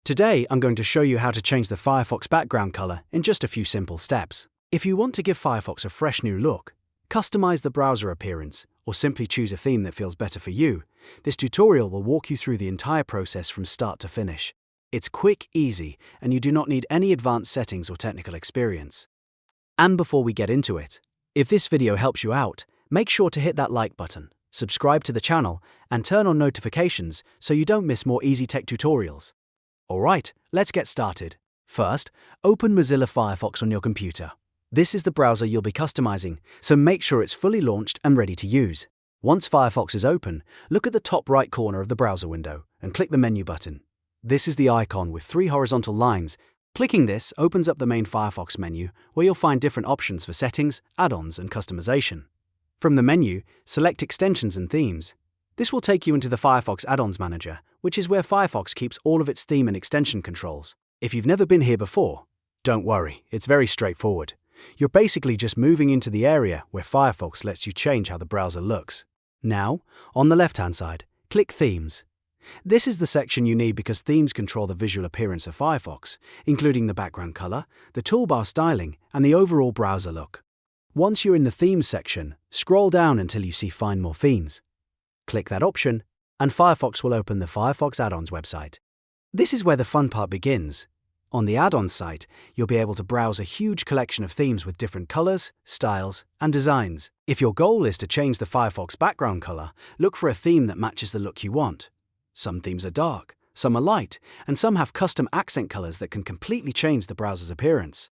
Today, I'm going to show you how to change the Firefox background color in just a few simple steps. If you want to give Firefox a fresh new look, customize the browser appearance, or simply choose a theme that feels better for you, this tutorial will walk you through the entire process from start to finish. It's quick, easy, and you do not need any advanced settings or technical experience. And before we get into it, if this video helps you out, make sure to hit that like button, subscribe to the channel, and turn on notifications so you don't miss more easy tech tutorials. Alright, let's get started. First, open Mozilla Firefox on your computer. This is the browser you'll be customizing, so make sure it's fully launched and ready to use. Once Firefox is open, look at the top right corner of the browser window and click the menu button. This is the icon with 3 horizontal lines. Clicking this opens up the main Firefox menu, where you'll find different options for settings, add-ons, and customization. From the menu, select Extensions and Themes. This will take you into the Firefox Add-ons Manager, which is where Firefox keeps all of its theme and extension controls. If you've never been here before, don't worry, it's very straightforward. You're basically just moving into the area where Firefox lets you change how the browser looks. Now, on the left-hand side, click Themes. This is the section you need because themes control the visual appearance of Firefox, including the background color, the toolbar styling, and the overall browser look. Once you're in the Themes section, scroll down until you see Find More Themes. Click that option, and Firefox will open the Firefox Add-ons website. This is where the fun part begins. On the add-ons site, you'll be able to browse a huge collection of themes with different colors, styles, and designs. If your goal is to change the Firefox background color, look for a theme that matches the look you want. Some themes are dark, some are light, and some have custom accent colors that can completely change the browser's appearance.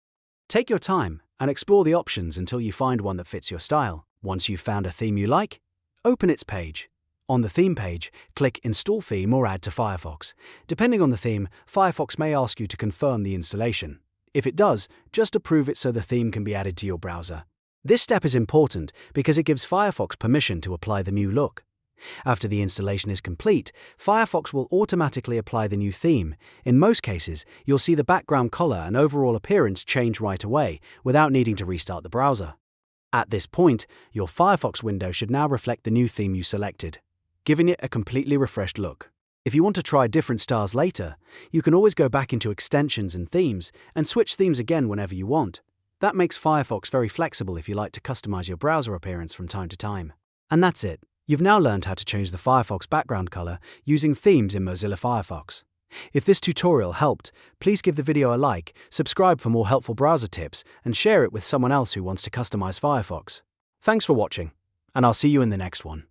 Take your time and explore the options until you find one that fits your style. Once you've found a theme you like, open its page. On the theme page, click Install Theme or Add to Firefox. Depending on the theme, Firefox may ask you to confirm the installation. If it does, just approve it so the theme can be added to your browser. This step is important because it gives Firefox permission to apply the new look. After the installation is complete, Firefox will automatically apply the new theme. In most cases, you'll see the background color and overall appearance change right away without needing to restart the browser. At this point, your Firefox window should now reflect the new theme you selected, giving it a completely refreshed look. If you want to try different styles later, you can always go back into Extensions and Themes and switch themes again whenever you want. That makes Firefox very flexible if you like to customize your browser appearance from time to time. And that's it. You've now learned how to change the Firefox background color using themes in Mozilla Firefox. If this tutorial helped, please give the video a like, subscribe for more helpful browser tips, and share it with someone else who wants to customize Firefox. Thanks for watching, and I'll see you in the next one.